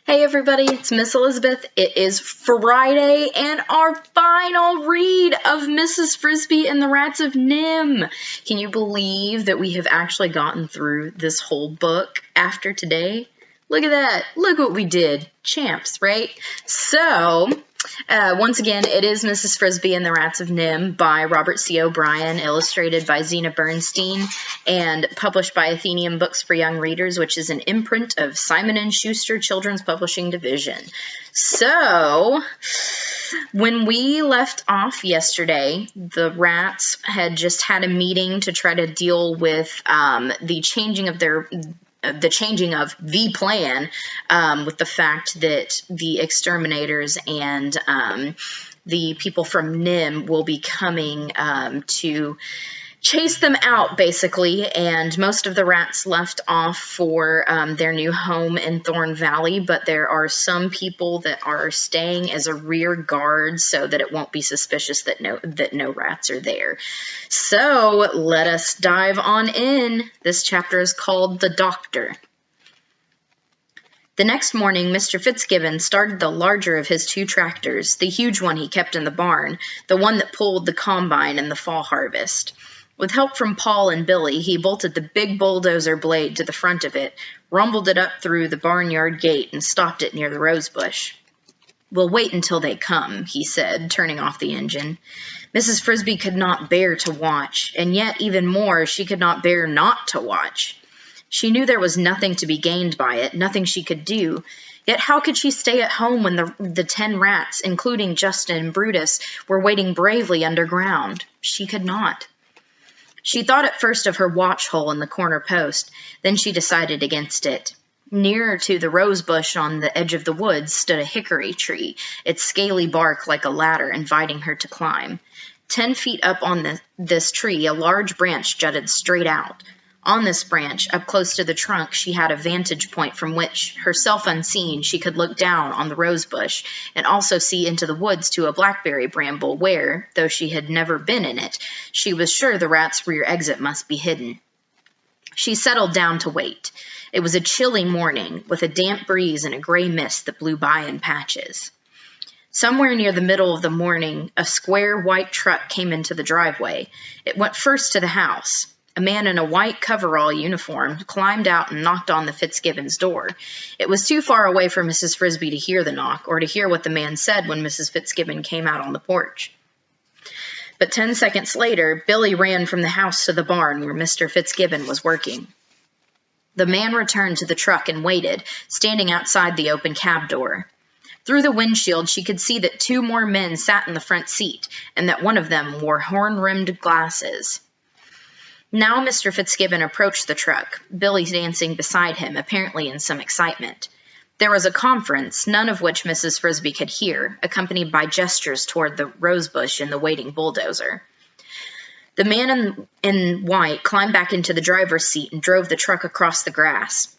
Hey everybody, it's Miss Elizabeth. It is Friday and our final read of Mrs. Frisby and the Rats of NIMH. Can you believe that we have actually gotten through this whole book after today? Look at that. Look what we did. Champs, right? So, once again, it is Mrs. Frisby and the Rats of NIMH by Robert C. O'Brien, illustrated by Zena Bernstein, and published by Athenaeum Books for Young Readers, which is an imprint of Simon & Schuster Children's Publishing Division. So, when we left off yesterday, the rats had just had a meeting to try to deal with the changing of the plan, with the fact that the exterminators and the people from NIMH will be coming to chase them out, basically, and most of the rats left off for their new home in Thorn Valley, but there are some people that are staying as a rear guard so that it won't be suspicious that no rats are there. So let us dive on in. This chapter is called The Doctor. The next morning, Mr. Fitzgibbon started the larger of his two tractors, the huge one he kept in the barn, the one that pulled the combine in the fall harvest. With help from Paul and Billy, he bolted the big bulldozer blade to the front of it, rumbled it up through the barnyard gate, and stopped it near the rosebush. "We'll wait until they come," he said, turning off the engine. Mrs. Frisby could not bear to watch, and yet, even more, she could not bear not to watch. She knew there was nothing to be gained by it, nothing she could do. Yet how could she stay at home when the 10 rats, including Justin and Brutus, were waiting bravely underground? She could not. She thought at first of her watch hole in the corner post, then she decided against it. Nearer to the rosebush on the edge of the woods stood a hickory tree, its scaly bark like a ladder inviting her to climb. 10 feet up on this tree, a large branch jutted straight out. On this branch, up close to the trunk, she had a vantage point from which, herself unseen, she could look down on the rosebush and also see into the woods to a blackberry bramble where, though she had never been in it, she was sure the rat's rear exit must be hidden. She settled down to wait. It was a chilly morning, with a damp breeze and a gray mist that blew by in patches. Somewhere near the middle of the morning, a square white truck came into the driveway. It went first to the house. A man in a white coverall uniform climbed out and knocked on the Fitzgibbons' door. It was too far away for Mrs. Frisby to hear the knock or to hear what the man said when Mrs. Fitzgibbon came out on the porch. But 10 seconds later, Billy ran from the house to the barn where Mr. Fitzgibbon was working. The man returned to the truck and waited, standing outside the open cab door. Through the windshield, she could see that 2 more men sat in the front seat, and that one of them wore horn-rimmed glasses. Now Mr. Fitzgibbon approached the truck, Billy dancing beside him, apparently in some excitement. There was a conference, none of which Mrs. Frisby could hear, accompanied by gestures toward the rosebush and the waiting bulldozer. The man in white climbed back into the driver's seat and drove the truck across the grass.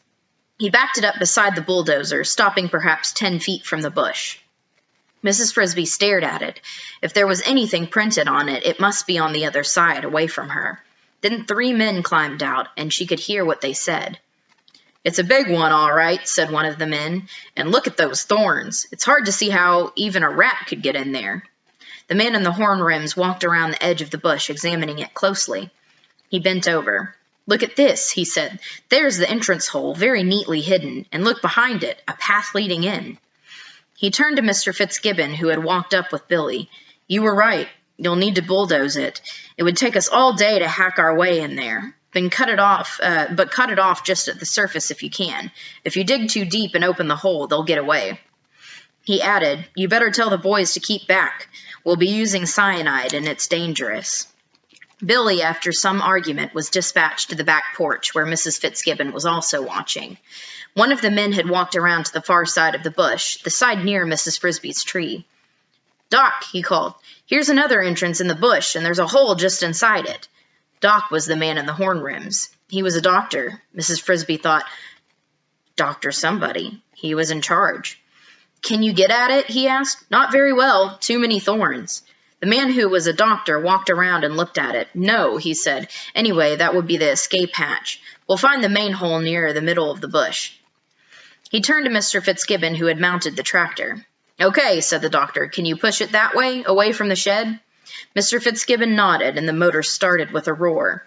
He backed it up beside the bulldozer, stopping perhaps 10 feet from the bush. Mrs. Frisby stared at it. If there was anything printed on it, it must be on the other side, away from her. Then 3 men climbed out, and she could hear what they said. "It's a big one, all right," said one of the men. "And look at those thorns. It's hard to see how even a rat could get in there." The man in the horn rims walked around the edge of the bush, examining it closely. He bent over. "Look at this," he said. "There's the entrance hole, very neatly hidden, and look behind it, a path leading in." He turned to Mr. Fitzgibbon, who had walked up with Billy. "You were right. You'll need to bulldoze it. It would take us all day to hack our way in there. Then cut it off just at the surface if you can. If you dig too deep and open the hole, they'll get away." He added, "You better tell the boys to keep back. We'll be using cyanide, and it's dangerous." Billy, after some argument, was dispatched to the back porch, where Mrs. Fitzgibbon was also watching. One of the men had walked around to the far side of the bush, the side near Mrs. Frisby's tree. "Doc," he called, "here's another entrance in the bush, and there's a hole just inside it." Doc was the man in the horn rims. He was a doctor. Mrs. Frisby thought, Doctor somebody. He was in charge. "Can you get at it?" he asked. "Not very well. Too many thorns." The man who was a doctor walked around and looked at it. "No," he said. "Anyway, that would be the escape hatch. We'll find the main hole nearer the middle of the bush." He turned to Mr. Fitzgibbon, who had mounted the tractor. "Okay," said the doctor. "Can you push it that way, away from the shed?" Mr. Fitzgibbon nodded, and the motor started with a roar.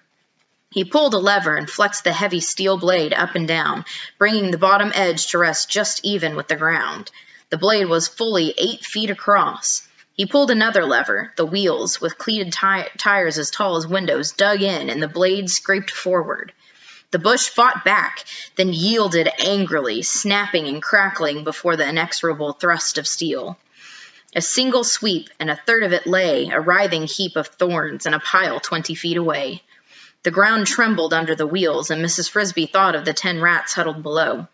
He pulled a lever and flexed the heavy steel blade up and down, bringing the bottom edge to rest just even with the ground. The blade was fully 8 feet across. He pulled another lever. The wheels, with cleated tires as tall as windows, dug in, and the blade scraped forward. The bush fought back, then yielded angrily, snapping and crackling before the inexorable thrust of steel. A single sweep, and a third of it lay, a writhing heap of thorns, in a pile 20 feet away. The ground trembled under the wheels, and Mrs. Frisby thought of the 10 rats huddled below.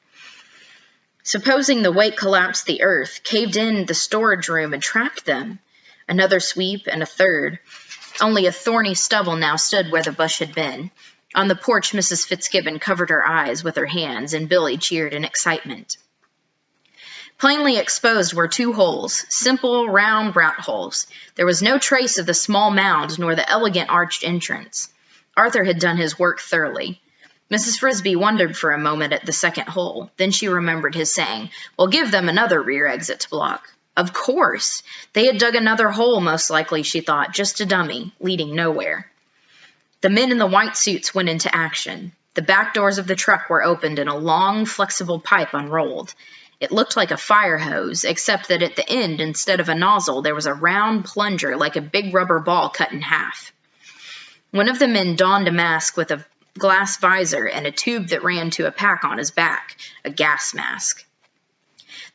Supposing the weight collapsed the earth, caved in the storage room, and trapped them? Another sweep, and a third. Only a thorny stubble now stood where the bush had been. On the porch, Mrs. Fitzgibbon covered her eyes with her hands, and Billy cheered in excitement. Plainly exposed were 2 holes, simple, round rat holes. There was no trace of the small mound nor the elegant arched entrance. Arthur had done his work thoroughly. Mrs. Frisby wondered for a moment at the second hole. Then she remembered his saying, "Well, give them another rear exit to block." Of course! They had dug another hole, most likely, she thought, just a dummy, leading nowhere. The men in the white suits went into action. The back doors of the truck were opened and a long, flexible pipe unrolled. It looked like a fire hose, except that at the end, instead of a nozzle, there was a round plunger like a big rubber ball cut in half. One of the men donned a mask with a glass visor and a tube that ran to a pack on his back, a gas mask.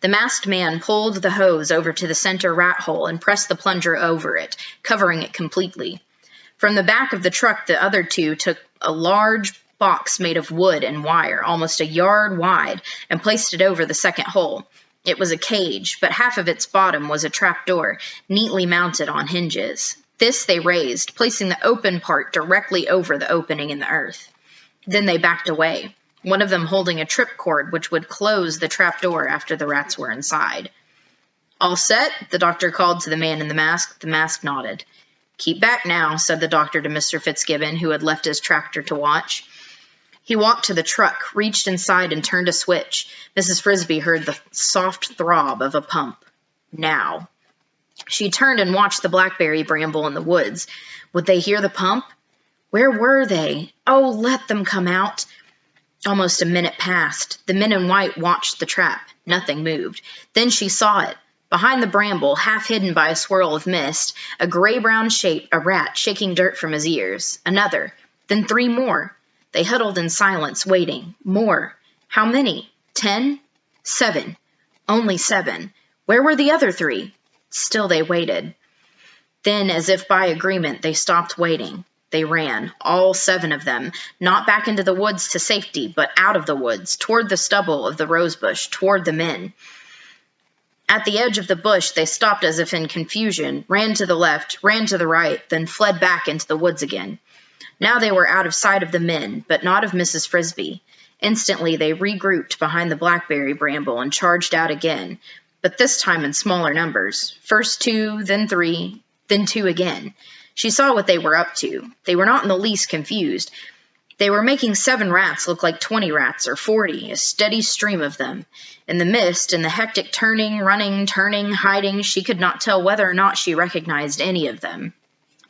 The masked man pulled the hose over to the center rat hole and pressed the plunger over it, covering it completely. From the back of the truck, the other 2 took a large box made of wood and wire, almost a yard wide, and placed it over the second hole. It was a cage, but half of its bottom was a trapdoor, neatly mounted on hinges. This they raised, placing the open part directly over the opening in the earth. Then they backed away, one of them holding a tripcord which would close the trapdoor after the rats were inside. "All set?" the doctor called to the man in the mask. The mask nodded. "Keep back now," said the doctor to Mr. Fitzgibbon, who had left his tractor to watch. He walked to the truck, reached inside, and turned a switch. Mrs. Frisby heard the soft throb of a pump. Now. She turned and watched the blackberry bramble in the woods. Would they hear the pump? Where were they? Oh, let them come out. Almost a minute passed. The men in white watched the trap. Nothing moved. Then she saw it. Behind the bramble, half hidden by a swirl of mist, a gray-brown shape, a rat, shaking dirt from his ears. Another. Then 3 more. They huddled in silence, waiting. More. How many? 10? 7. Only 7. Where were the other 3? Still they waited. Then, as if by agreement, they stopped waiting. They ran, all 7 of them, not back into the woods to safety, but out of the woods, toward the stubble of the rosebush, toward the men. At the edge of the bush, they stopped as if in confusion, ran to the left, ran to the right, then fled back into the woods again. Now they were out of sight of the men, but not of Mrs. Frisby. Instantly they regrouped behind the blackberry bramble and charged out again, but this time in smaller numbers. First 2, then 3, then 2 again. She saw what they were up to. They were not in the least confused. They were making 7 rats look like 20 rats or 40, a steady stream of them. In the mist, in the hectic turning, running, turning, hiding, she could not tell whether or not she recognized any of them.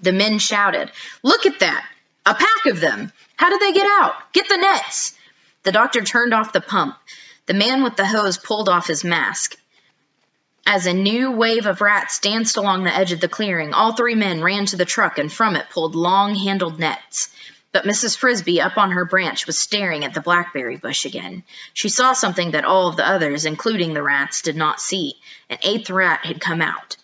The men shouted, "Look at that! A pack of them! How did they get out? Get the nets!" The doctor turned off the pump. The man with the hose pulled off his mask. As a new wave of rats danced along the edge of the clearing, all 3 men ran to the truck and from it pulled long-handled nets. But Mrs. Frisby, up on her branch, was staring at the blackberry bush again. She saw something that all of the others, including the rats, did not see. An 8th rat had come out.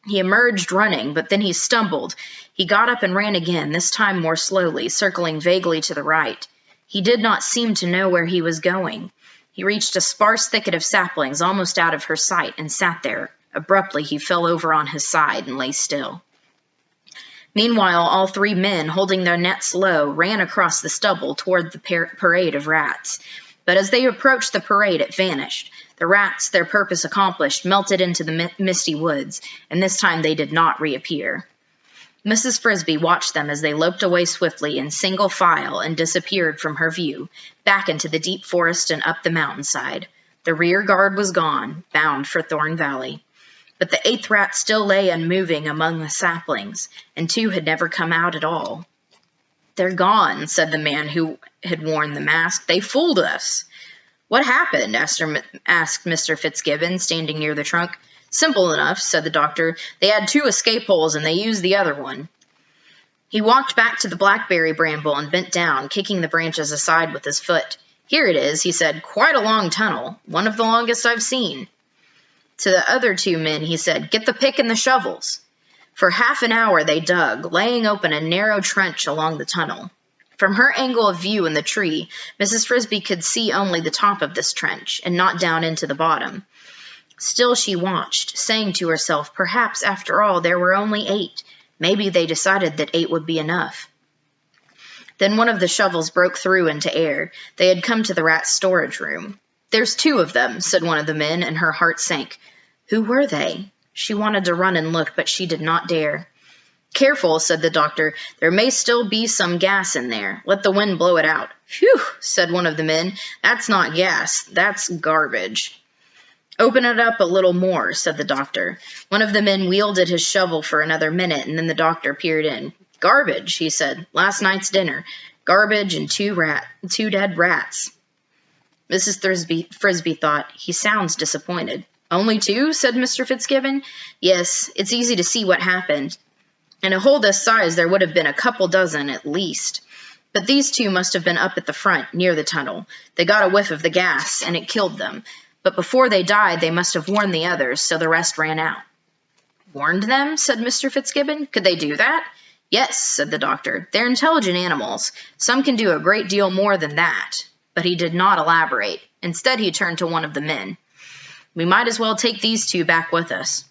He emerged running, but then he stumbled. He got up and ran again, this time more slowly, circling vaguely to the right. He did not seem to know where he was going. He reached a sparse thicket of saplings almost out of her sight and sat there. Abruptly, he fell over on his side and lay still. Meanwhile, all 3 men, holding their nets low, ran across the stubble toward the parade of rats. But as they approached the parade, it vanished. The rats, their purpose accomplished, melted into the misty woods, and this time they did not reappear. Mrs. Frisby watched them as they loped away swiftly in single file and disappeared from her view, back into the deep forest and up the mountainside. The rear guard was gone, bound for Thorn Valley. But the 8th rat still lay unmoving among the saplings, and 2 had never come out at all. "They're gone," said the man who had worn the mask. "They fooled us." "What happened?" asked Mr. Fitzgibbon, standing near the trunk. "Simple enough," said the doctor. "They had 2 escape holes, and they used the other one." He walked back to the blackberry bramble and bent down, kicking the branches aside with his foot. "Here it is," he said. "Quite a long tunnel. One of the longest I've seen." To the other 2 men, he said, "Get the pick and the shovels." For half an hour they dug, laying open a narrow trench along the tunnel. From her angle of view in the tree, Mrs. Frisby could see only the top of this trench, and not down into the bottom. Still she watched, saying to herself, perhaps, after all, there were only 8. Maybe they decided that 8 would be enough. Then one of the shovels broke through into air. They had come to the rat's storage room. "There's 2 of them," said one of the men, and her heart sank. Who were they? She wanted to run and look, but she did not dare. "Careful," said the doctor. "There may still be some gas in there. Let the wind blow it out." "Phew," said one of the men. "That's not gas. That's garbage." "Open it up a little more," said the doctor. One of the men wielded his shovel for another minute, and then the doctor peered in. "Garbage," he said. "Last night's dinner. Garbage and 2 dead rats." Mrs. Frisby thought, "He sounds disappointed." "Only 2?" said Mr. Fitzgibbon. "Yes, it's easy to see what happened. In a hole this size there would have been a couple dozen at least. But these 2 must have been up at the front, near the tunnel. They got a whiff of the gas, and it killed them. But before they died, they must have warned the others, so the rest ran out." "Warned them?" said Mr. Fitzgibbon. "Could they do that?" "Yes," said the doctor. "They're intelligent animals. Some can do a great deal more than that." But he did not elaborate. Instead, he turned to one of the men. "We might as well take these 2 back with us."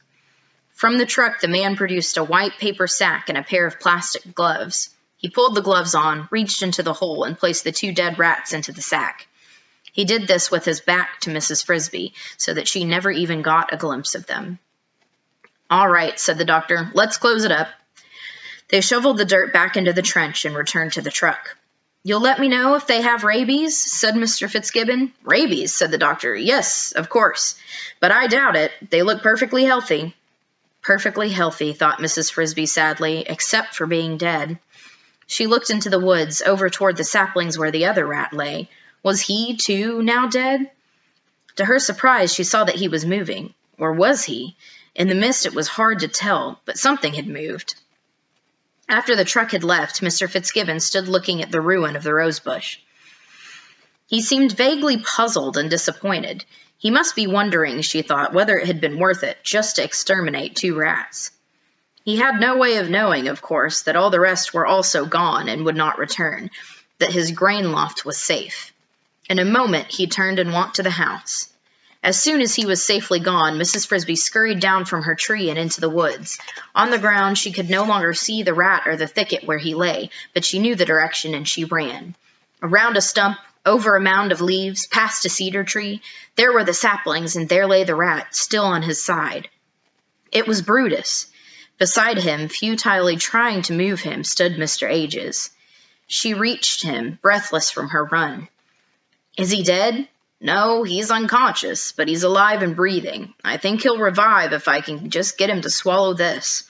From the truck, the man produced a white paper sack and a pair of plastic gloves. He pulled the gloves on, reached into the hole, and placed the 2 dead rats into the sack. He did this with his back to Mrs. Frisby, so that she never even got a glimpse of them. "All right," said the doctor. "Let's close it up." They shoveled the dirt back into the trench and returned to the truck. "You'll let me know if they have rabies?" said Mr. Fitzgibbon. "Rabies?" said the doctor. "Yes, of course. But I doubt it. They look perfectly healthy." Perfectly healthy, thought Mrs. Frisby sadly, except for being dead. She looked into the woods, over toward the saplings where the other rat lay. Was he, too, now dead? To her surprise, she saw that he was moving. Or was he? In the mist it was hard to tell, but something had moved. After the truck had left, Mr. Fitzgibbon stood looking at the ruin of the rosebush. He seemed vaguely puzzled and disappointed. He must be wondering, she thought, whether it had been worth it just to exterminate 2 rats. He had no way of knowing, of course, that all the rest were also gone and would not return, that his grain loft was safe. In a moment he turned and walked to the house. As soon as he was safely gone, Mrs. Frisby scurried down from her tree and into the woods. On the ground she could no longer see the rat or the thicket where he lay, but she knew the direction and she ran. Around a stump, over a mound of leaves, past a cedar tree, there were the saplings, and there lay the rat, still on his side. It was Brutus. Beside him, futilely trying to move him, stood Mr. Ages. She reached him, breathless from her run. "Is he dead?" "No, he's unconscious, but he's alive and breathing. I think he'll revive if I can just get him to swallow this."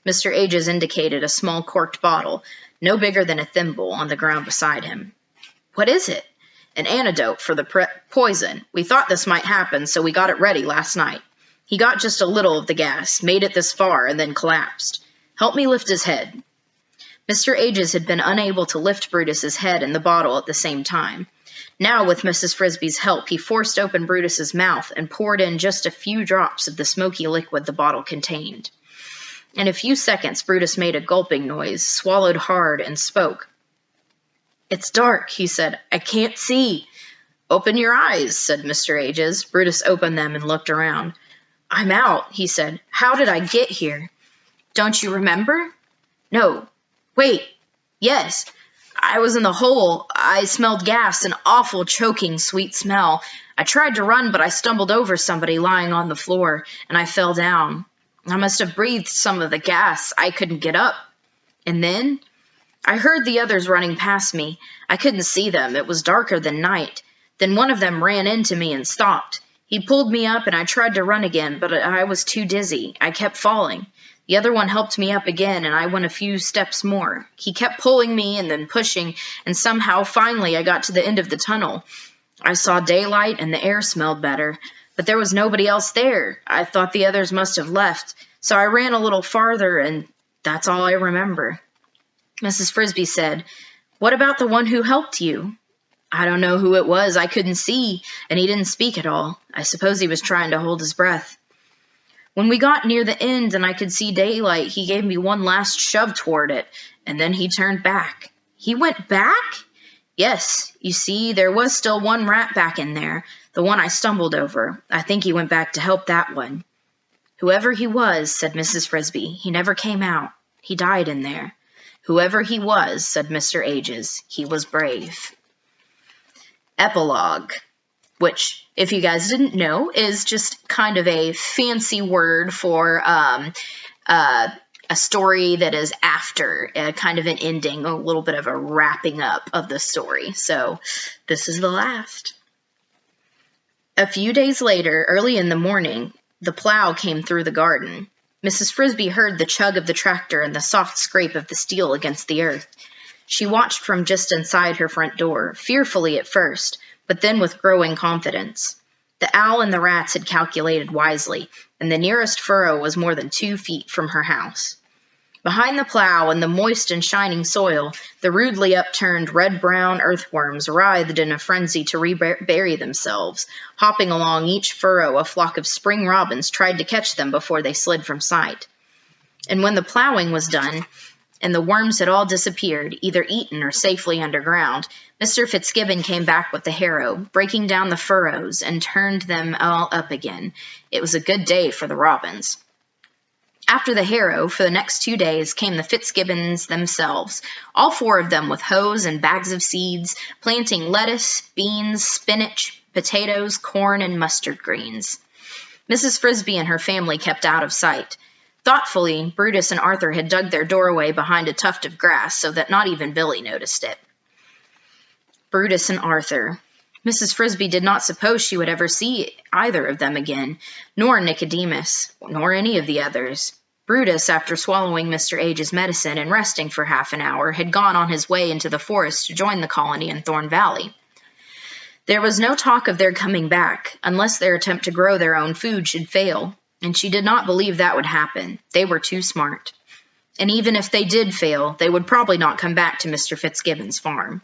Mr. Ages indicated a small corked bottle, no bigger than a thimble, on the ground beside him. "What is it?" "An antidote for the poison. We thought this might happen, so we got it ready last night. He got just a little of the gas, made it this far, and then collapsed. Help me lift his head." Mr. Ages had been unable to lift Brutus's head and the bottle at the same time. Now, with Mrs. Frisby's help, he forced open Brutus's mouth and poured in just a few drops of the smoky liquid the bottle contained. In a few seconds, Brutus made a gulping noise, swallowed hard, and spoke. "It's dark," he said. "I can't see." "Open your eyes," said Mr. Ages. Brutus opened them and looked around. "I'm out," he said. "How did I get here?" "Don't you remember?" "No. Wait. Yes. I was in the hole. I smelled gas, an awful choking sweet smell. I tried to run, but I stumbled over somebody lying on the floor, and I fell down. I must have breathed some of the gas. I couldn't get up. And then I heard the others running past me. I couldn't see them. It was darker than night. Then one of them ran into me and stopped. He pulled me up, and I tried to run again, but I was too dizzy. I kept falling. The other one helped me up again, and I went a few steps more. He kept pulling me and then pushing, and somehow, finally, I got to the end of the tunnel. I saw daylight, and the air smelled better, but there was nobody else there. I thought the others must have left, so I ran a little farther, and that's all I remember." Mrs. Frisby said, "What about the one who helped you?" "I don't know who it was. I couldn't see, and he didn't speak at all. I suppose he was trying to hold his breath. When we got near the end and I could see daylight, he gave me one last shove toward it, and then he turned back." "He went back?" "Yes. You see, there was still one rat back in there, the one I stumbled over. I think he went back to help that one." "Whoever he was," said Mrs. Frisby, "he never came out. He died in there." "Whoever he was," said Mr. Ages, "he was brave." Epilogue, which, if you guys didn't know, is just kind of a fancy word for a story that is after kind of an ending, a little bit of a wrapping up of the story. So this is the last. A few days later, early in the morning, the plow came through the garden. Mrs. Frisby heard the chug of the tractor and the soft scrape of the steel against the earth. She watched from just inside her front door, fearfully at first, but then with growing confidence. The owl and the rats had calculated wisely, and the nearest furrow was more than 2 feet from her house. Behind the plow, in the moist and shining soil, the rudely upturned red-brown earthworms writhed in a frenzy to rebury themselves. Hopping along each furrow, a flock of spring robins tried to catch them before they slid from sight. And when the plowing was done, and the worms had all disappeared, either eaten or safely underground, Mr. Fitzgibbon came back with the harrow, breaking down the furrows, and turned them all up again. It was a good day for the robins. After the harrow, for the next 2 days, came the Fitzgibbons themselves, all 4 of them with hoes and bags of seeds, planting lettuce, beans, spinach, potatoes, corn, and mustard greens. Mrs. Frisby and her family kept out of sight. Thoughtfully, Brutus and Arthur had dug their doorway behind a tuft of grass so that not even Billy noticed it. Brutus and Arthur. Mrs. Frisby did not suppose she would ever see either of them again, nor Nicodemus, nor any of the others. Brutus, after swallowing Mr. Age's medicine and resting for half an hour, had gone on his way into the forest to join the colony in Thorn Valley. There was no talk of their coming back, unless their attempt to grow their own food should fail, and she did not believe that would happen. They were too smart. And even if they did fail, they would probably not come back to Mr. Fitzgibbon's farm.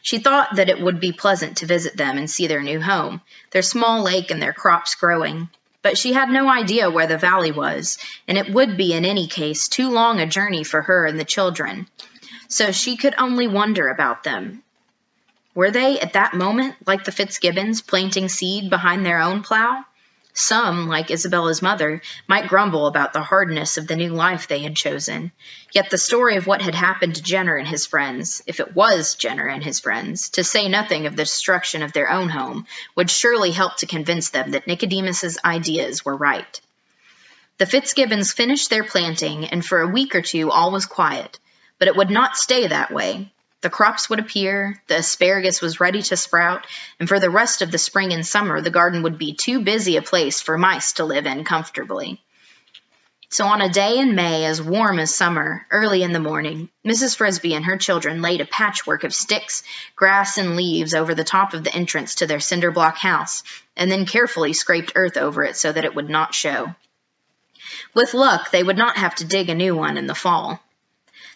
She thought that it would be pleasant to visit them and see their new home, their small lake and their crops growing. But she had no idea where the valley was, and it would be in any case too long a journey for her and the children. So she could only wonder about them. Were they, at that moment, like the Fitzgibbons, planting seed behind their own plow? Some, like Isabella's mother, might grumble about the hardness of the new life they had chosen. Yet the story of what had happened to Jenner and his friends, if it was Jenner and his friends, to say nothing of the destruction of their own home, would surely help to convince them that Nicodemus's ideas were right. The Fitzgibbons finished their planting, and for a week or 2 all was quiet. But it would not stay that way. The crops would appear, the asparagus was ready to sprout, and for the rest of the spring and summer the garden would be too busy a place for mice to live in comfortably. So on a day in May, as warm as summer, early in the morning, Mrs. Frisby and her children laid a patchwork of sticks, grass, and leaves over the top of the entrance to their cinder-block house, and then carefully scraped earth over it so that it would not show. With luck, they would not have to dig a new one in the fall.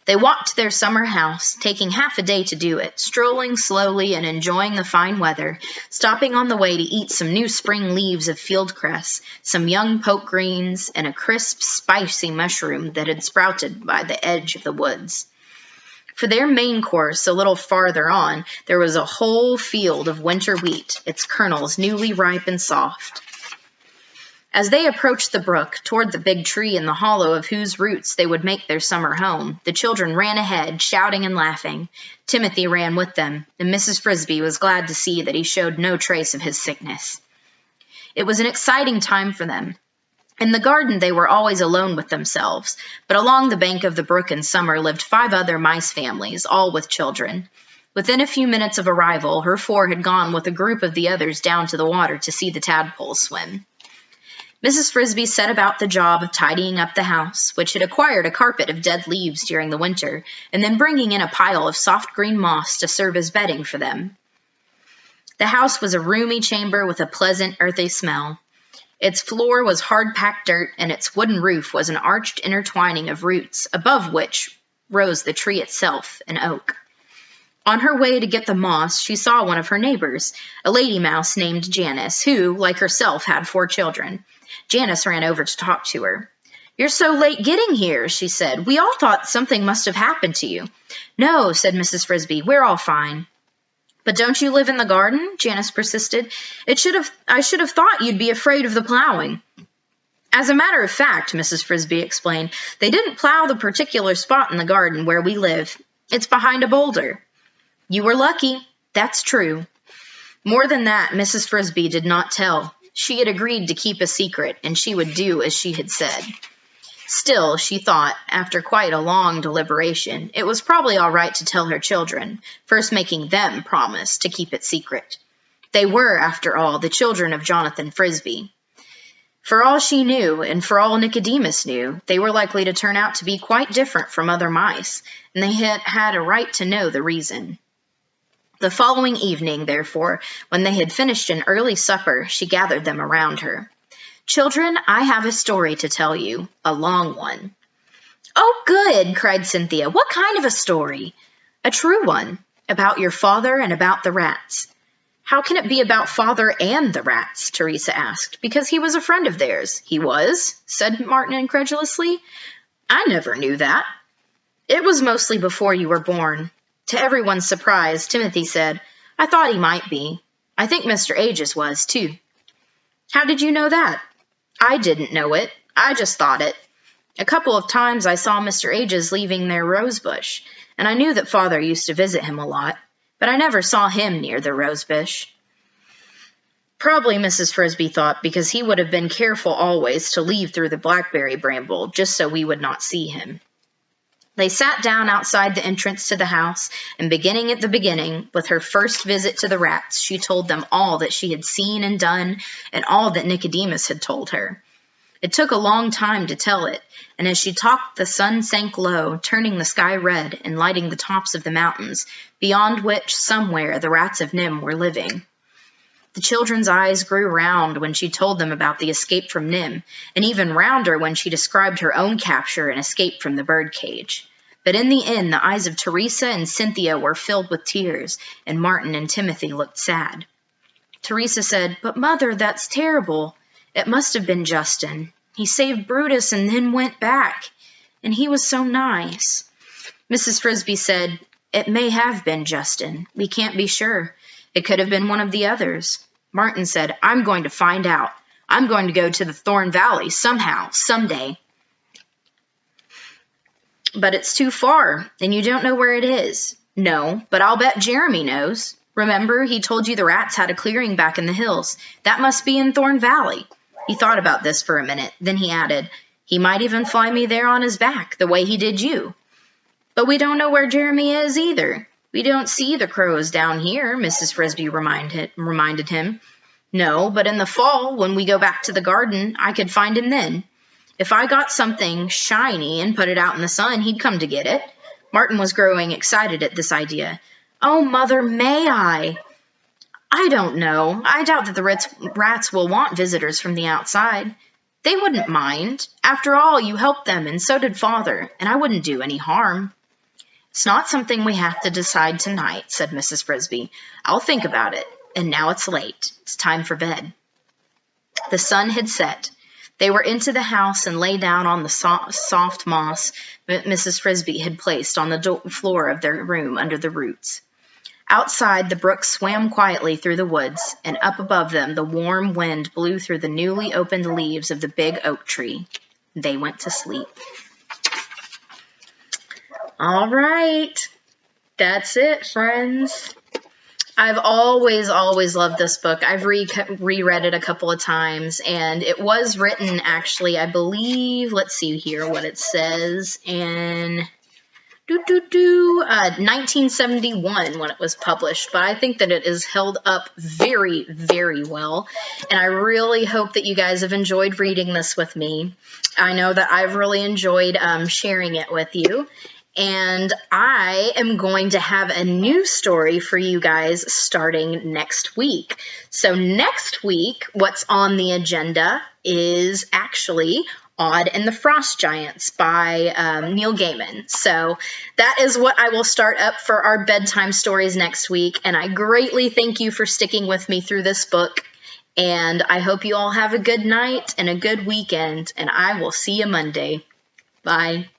They walked to their summer house, taking half a day to do it, strolling slowly and enjoying the fine weather, stopping on the way to eat some new spring leaves of field cress, some young poke greens, and a crisp, spicy mushroom that had sprouted by the edge of the woods. For their main course, a little farther on, there was a whole field of winter wheat, its kernels newly ripe and soft. As they approached the brook, toward the big tree in the hollow of whose roots they would make their summer home, the children ran ahead, shouting and laughing. Timothy ran with them, and Mrs. Frisby was glad to see that he showed no trace of his sickness. It was an exciting time for them. In the garden they were always alone with themselves, but along the bank of the brook in summer lived 5 other mice families, all with children. Within a few minutes of arrival, her four had gone with a group of the others down to the water to see the tadpoles swim. Mrs. Frisby set about the job of tidying up the house, which had acquired a carpet of dead leaves during the winter, and then bringing in a pile of soft green moss to serve as bedding for them. The house was a roomy chamber with a pleasant, earthy smell. Its floor was hard-packed dirt, and its wooden roof was an arched intertwining of roots, above which rose the tree itself, an oak. On her way to get the moss, she saw one of her neighbors, a lady mouse named Janice, who, like herself, had 4 children. Janice ran over to talk to her. "You're so late getting here," she said. "We all thought something must have happened to you." "No," said Mrs. Frisby, "we're all fine." "But don't you live in the garden?" Janice persisted. I should have thought you'd be afraid of the plowing." "As a matter of fact," Mrs. Frisby explained, "they didn't plow the particular spot in the garden where we live. It's behind a boulder." "You were lucky. That's true." More than that, Mrs. Frisby did not tell. She had agreed to keep a secret, and she would do as she had said. Still, she thought, after quite a long deliberation, it was probably all right to tell her children, first making them promise to keep it secret. They were, after all, the children of Jonathan Frisby. For all she knew, and for all Nicodemus knew, they were likely to turn out to be quite different from other mice, and they had a right to know the reason. The following evening, therefore, when they had finished an early supper, she gathered them around her. "Children, I have a story to tell you, a long one." "Oh, good!" cried Cynthia. "What kind of a story?" "A true one, about your father and about the rats." "How can it be about father and the rats?" Teresa asked. "Because he was a friend of theirs." "He was?" said Martin incredulously. "I never knew that." "It was mostly before you were born." To everyone's surprise, Timothy said, "I thought he might be. I think Mr. Aegis was, too." "How did you know that?" "I didn't know it. I just thought it. A couple of times I saw Mr. Aegis leaving their rose bush, and I knew that Father used to visit him a lot, but I never saw him near the rose bush." Probably Mrs. Frisby thought because he would have been careful always to leave through the blackberry bramble, just so we would not see him. They sat down outside the entrance to the house, and beginning at the beginning, with her first visit to the rats, she told them all that she had seen and done, and all that Nicodemus had told her. It took a long time to tell it, and as she talked the sun sank low, turning the sky red and lighting the tops of the mountains, beyond which, somewhere, the rats of NIMH were living. The children's eyes grew round when she told them about the escape from NIMH, and even rounder when she described her own capture and escape from the birdcage. But in the end, the eyes of Teresa and Cynthia were filled with tears, and Martin and Timothy looked sad. Teresa said, "But, Mother, that's terrible. It must have been Justin. He saved Brutus and then went back. And he was so nice." Mrs. Frisby said, "It may have been Justin. We can't be sure. It could have been one of the others." Martin said, "I'm going to find out. I'm going to go to the Thorn Valley somehow, someday." "But it's too far, and you don't know where it is." "No, but I'll bet Jeremy knows. Remember, he told you the rats had a clearing back in the hills. That must be in Thorn Valley." He thought about this for a minute. Then he added, "He might even fly me there on his back, the way he did you." "But we don't know where Jeremy is either. We don't see the crows down here," Mrs. Frisby reminded him. "No, but in the fall, when we go back to the garden, I could find him then. If I got something shiny and put it out in the sun, he'd come to get it." Martin was growing excited at this idea. "Oh, Mother, may I?" "I don't know. I doubt that the rats will want visitors from the outside. They wouldn't mind. After all, you helped them, and so did Father, and I wouldn't do any harm." "It's not something we have to decide tonight," said Mrs. Frisby. "I'll think about it, and now it's late. It's time for bed." The sun had set. They were into the house and lay down on the soft moss that Mrs. Frisby had placed on the floor of their room under the roots. Outside, the brook swam quietly through the woods, and up above them the warm wind blew through the newly opened leaves of the big oak tree. They went to sleep. All right. That's it, friends. I've always loved this book. I've reread it a couple of times, and it was written, actually, I believe, let's see here what it says, in 1971 when it was published, but I think that it is held up very, very well, and I really hope that you guys have enjoyed reading this with me. I know that I've really enjoyed sharing it with you, and I am going to have a new story for you guys starting next week. So next week, what's on the agenda is actually Odd and the Frost Giants by Neil Gaiman. So that is what I will start up for our bedtime stories next week, and I greatly thank you for sticking with me through this book, and I hope you all have a good night and a good weekend, and I will see you Monday. Bye.